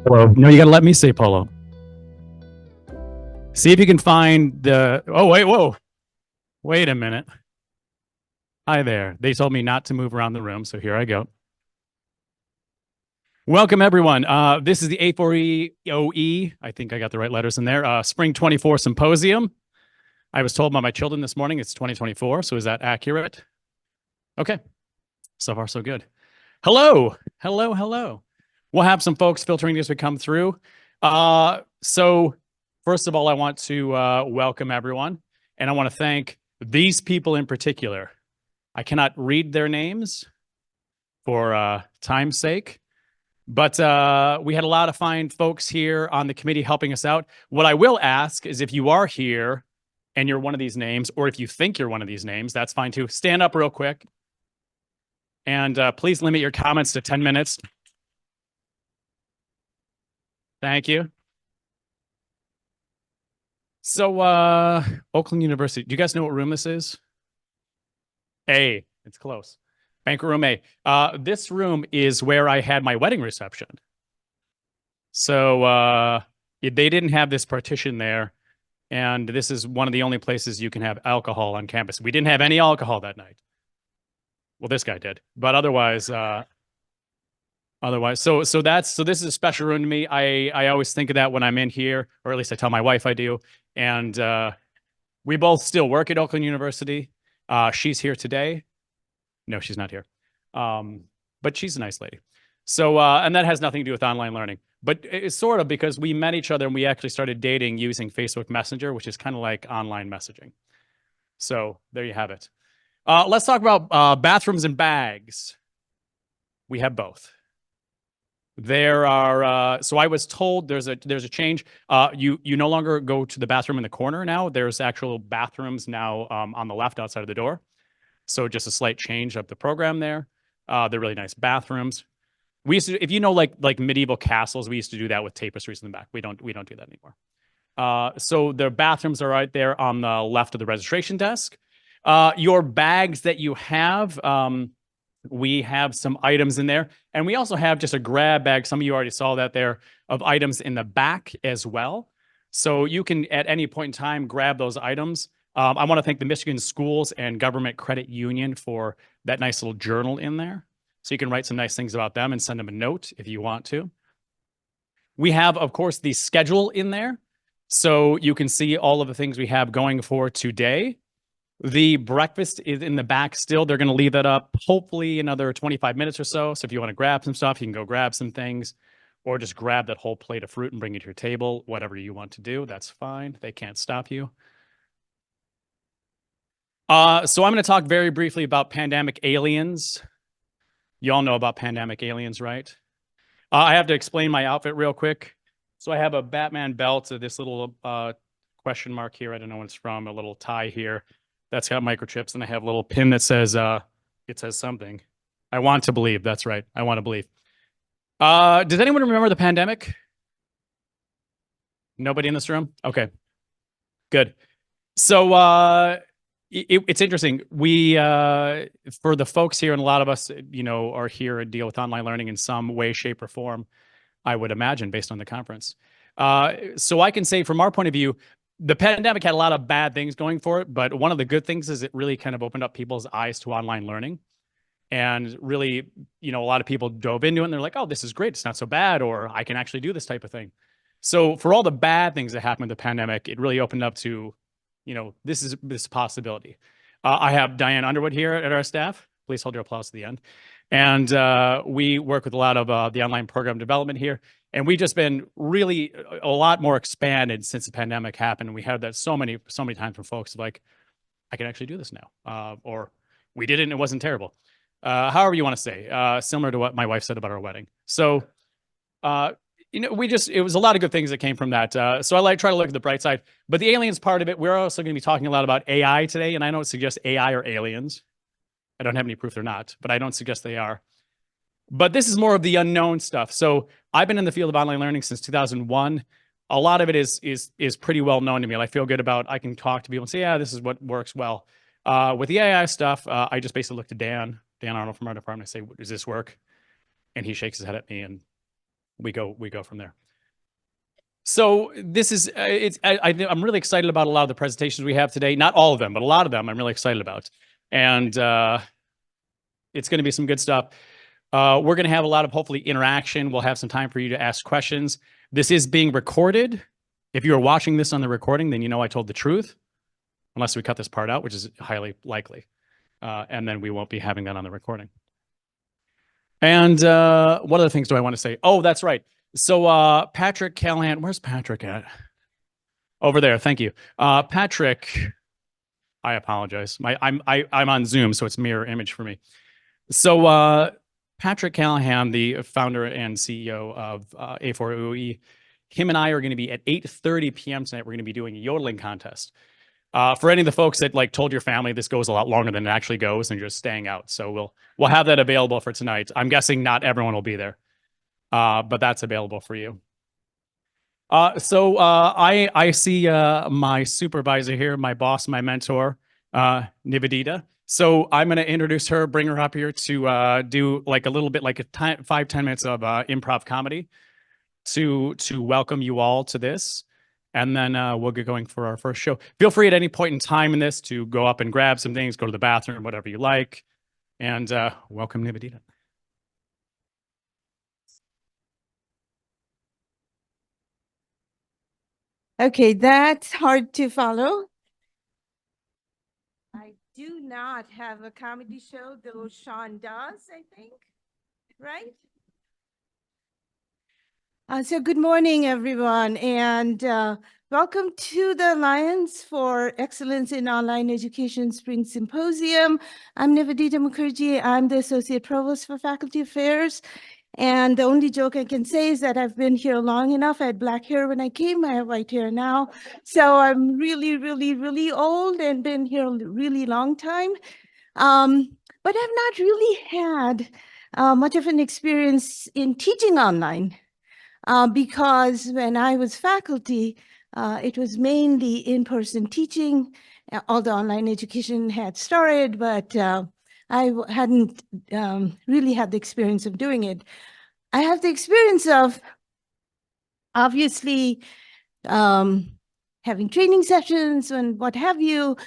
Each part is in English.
Polo. No, you got to let me say polo. See if you can find the. Oh, wait, whoa. Wait a minute. Hi there. They told me not to move around the room, so here I go. Welcome, everyone. This is the A4EOE. I think I got the right letters in there. Spring 24 Symposium. I was told by my children this morning it's 2024, so is that accurate? Okay. So far, so good. Hello. Hello, hello. We'll have some folks filtering as we come through. So first of all, I want to welcome everyone, and I want to thank these people in particular. I cannot read their names for time's sake, but we had a lot of fine folks here on the committee helping us out. What I will ask is if you are here and you're one of these names, or if you think you're one of these names, that's fine too. Stand up real quick. And please limit your comments to 10 minutes. Thank you. So Oakland University, do you guys know what room this is? A, it's close. Banquet room A. This room is where I had my wedding reception. So they didn't have this partition there. And this is one of the only places you can have alcohol on campus. We didn't have any alcohol that night. Well, this guy did, but otherwise, so this is a special room to me. I always think of that when I'm in here, or at least I tell my wife I do. And we both still work at Oakland University. She's here today. No, she's not here. But she's a nice lady. So, and that has nothing to do with online learning, but it's sort of because we met each other and we actually started dating using Facebook Messenger, which is kind of like online messaging. So there you have it. Let's talk about bathrooms and bags. We have both. There are, so I was told there's a change. You no longer go to the bathroom in the corner now. There's actual bathrooms now on the left outside of the door. So just a slight change of the program there. They're really nice bathrooms. We used to, if you know, like medieval castles, we used to do that with tapestries in the back. We don't do that anymore. So the bathrooms are right there on the left of the registration desk. Your bags that you have, we have some items in there, and we also have just a grab bag. Some of you already saw that there, of items in the back as well. So you can at any point in time grab those items. I want to thank the Michigan Schools and Government Credit Union for that nice little journal in there. So you can write some nice things about them and send them a note if you want to. We have, of course, the schedule in there. So you can see all of the things we have going for today. The breakfast is in the back still. They're going to leave that up hopefully another 25 minutes or so. So if you want to grab some stuff, you can go grab some things, or just grab that whole plate of fruit and bring it to your table. Whatever you want to do, that's fine. They can't stop you. So I'm going to talk very briefly about pandemic aliens. You all know about pandemic aliens, right? I have to explain my outfit real quick. So I have a Batman belt, this little question mark here. I don't know what it's from, a little tie here. That's got microchips, and I have a little pin that says, it says something. I want to believe, that's right. I want to believe. Does anyone remember the pandemic? Nobody in this room? Okay, good. So it's interesting. We, for the folks here, and a lot of us, are here and deal with online learning in some way, shape, or form, I would imagine, based on the conference. So I can say from our point of view, the pandemic had a lot of bad things going for it, but one of the good things is it really kind of opened up people's eyes to online learning. And really, a lot of people dove into it and they're like, oh, this is great. It's not so bad, or I can actually do this type of thing. So for all the bad things that happened with the pandemic, it really opened up to, this possibility. I have Diane Underwood here at our staff. Please hold your applause to the end. And we work with a lot of the online program development here. And we've just been really a lot more expanded since the pandemic happened. And we had that so many times from folks like, I can actually do this now. Or we did it and it wasn't terrible. However you want to say, similar to what my wife said about our wedding. So, it was a lot of good things that came from that. So I try to look at the bright side, but the aliens part of it, we're also going to be talking a lot about AI today. And I don't suggest AI or aliens. I don't have any proof they're not, but I don't suggest they are. But this is more of the unknown stuff. So I've been in the field of online learning since 2001. A lot of it is pretty well known to me. I feel good about, I can talk to people and say, yeah, this is what works well. With the AI stuff, I just basically look to Dan Arnold from our department. I say, does this work? And he shakes his head at me and we go from there. So this is, I'm really excited about a lot of the presentations we have today. Not all of them, but a lot of them I'm really excited about. And it's going to be some good stuff. We're going to have a lot of, hopefully, interaction. We'll have some time for you to ask questions. This is being recorded. If you're watching this on the recording, then you know I told the truth, unless we cut this part out, which is highly likely. And then we won't be having that on the recording. And what other things do I want to say? Oh, that's right. So Patrick Callahan, where's Patrick at? Over there, thank you. Patrick, I apologize. I'm on Zoom, so it's mirror image for me. So Patrick Callahan, the founder and CEO of A4EOE, him and I are going to be at 8:30 p.m. tonight. We're going to be doing a yodeling contest. For any of the folks that told your family this goes a lot longer than it actually goes and you're just staying out. So we'll have that available for tonight. I'm guessing not everyone will be there, but that's available for you. So I see my supervisor here, my boss, my mentor, Nivedita. So I'm going to introduce her, bring her up here to do a little bit, 5-10 minutes of improv comedy to welcome you all to this. And then we'll get going for our first show. Feel free at any point in time in this to go up and grab some things, go to the bathroom, whatever you like. And welcome, Nivedita. Okay, that's hard to follow. I do not have a comedy show, though Shaun does, I think, right? So good morning, everyone, and welcome to the Alliance for Excellence in Online Education Spring Symposium. I'm Nivedita Mukherjee. I'm the Associate Provost for Faculty Affairs. And the only joke I can say is that I've been here long enough. I had black hair when I came. I have white hair now. So I'm really, really, really old and been here a really long time. But I've not really had much of an experience in teaching online because when I was faculty, it was mainly in-person teaching, although online education had started, but I hadn't really had the experience of doing it. I have the experience of obviously having training sessions and what have you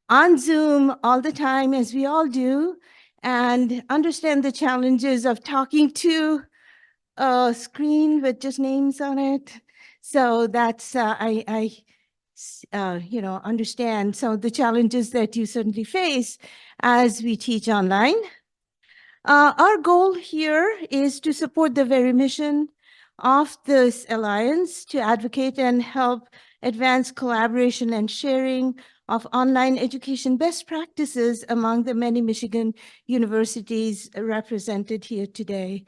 on Zoom all the time, as we all do, and understand the challenges of talking to a screen with just names on it. So that's, I understand some of the challenges that you certainly face as we teach online. Our goal here is to support the very mission of this alliance to advocate and help advance collaboration and sharing of online education best practices among the many Michigan universities represented here today.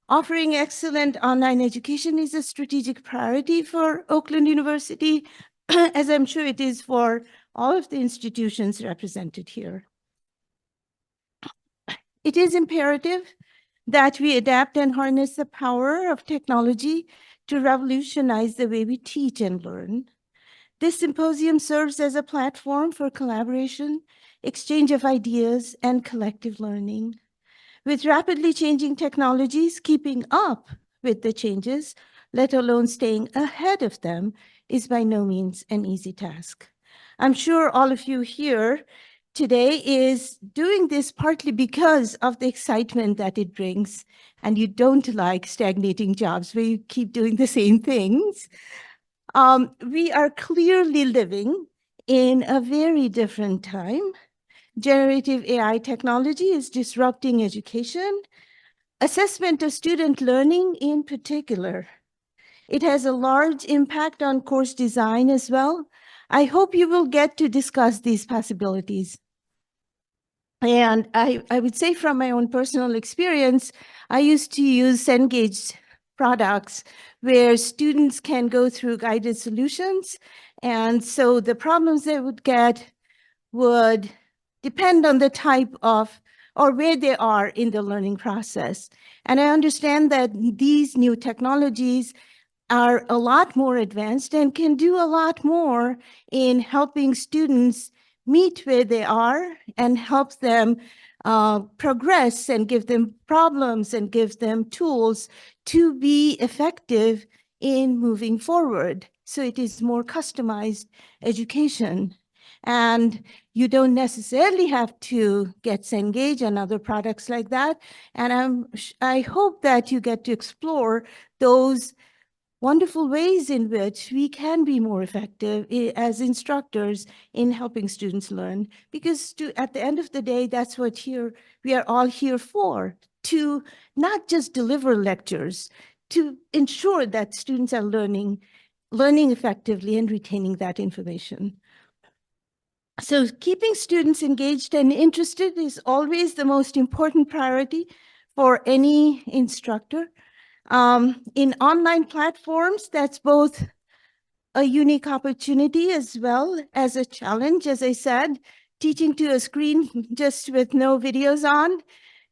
Offering excellent online education is a strategic priority for Oakland University, as I'm sure it is for all of the institutions represented here. It is imperative that we adapt and harness the power of technology to revolutionize the way we teach and learn. This symposium serves as a platform for collaboration, exchange of ideas, and collective learning. With rapidly changing technologies, keeping up with the changes, let alone staying ahead of them, is by no means an easy task. I'm sure all of you here today is doing this partly because of the excitement that it brings, and you don't like stagnating jobs where you keep doing the same things. We are clearly living in a very different time. Generative AI technology is disrupting education, assessment of student learning in particular. It has a large impact on course design as well. I hope you will get to discuss these possibilities. And I would say from my own personal experience, I used to use Cengage products where students can go through guided solutions. And so the problems they would get would depend on the type of or where they are in the learning process. And I understand that these new technologies are a lot more advanced and can do a lot more in helping students meet where they are and help them progress and give them problems and give them tools to be effective in moving forward. So it is more customized education. And you don't necessarily have to get Cengage and other products like that. And I hope that you get to explore those wonderful ways in which we can be more effective as instructors in helping students learn. Because at the end of the day, that's what we are all here for, to not just deliver lectures, to ensure that students are learning effectively and retaining that information. So keeping students engaged and interested is always the most important priority for any instructor. In online platforms, that's both a unique opportunity as well as a challenge. As I said, teaching to a screen just with no videos on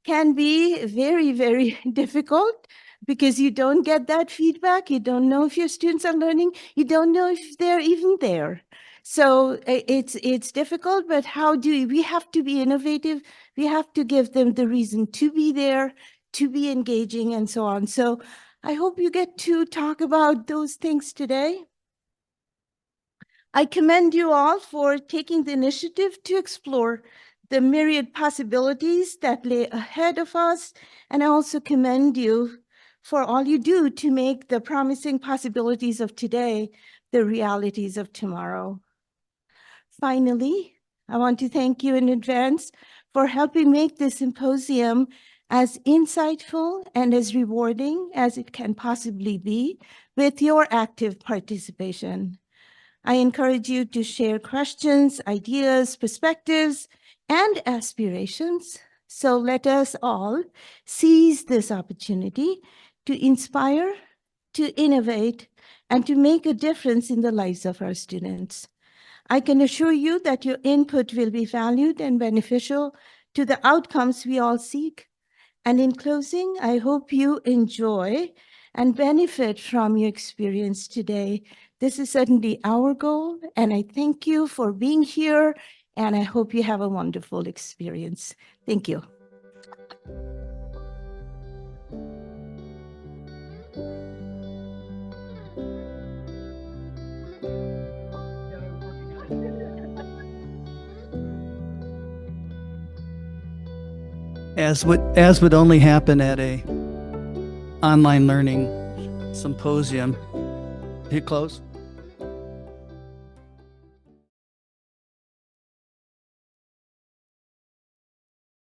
can be very, very difficult because you don't get that feedback. You don't know if your students are learning. You don't know if they're even there. So it's difficult, but we have to be innovative. We have to give them the reason to be there, to be engaging, and so on. So I hope you get to talk about those things today. I commend you all for taking the initiative to explore the myriad possibilities that lay ahead of us. And I also commend you for all you do to make the promising possibilities of today the realities of tomorrow. Finally, I want to thank you in advance for helping make this symposium as insightful and as rewarding as it can possibly be with your active participation. I encourage you to share questions, ideas, perspectives, and aspirations. So let us all seize this opportunity to inspire, to innovate, and to make a difference in the lives of our students. I can assure you that your input will be valued and beneficial to the outcomes we all seek. And in closing, I hope you enjoy and benefit from your experience today. This is certainly our goal, and I thank you for being here, and I hope you have a wonderful experience. Thank you. As would only happen at a online learning symposium. Hit close.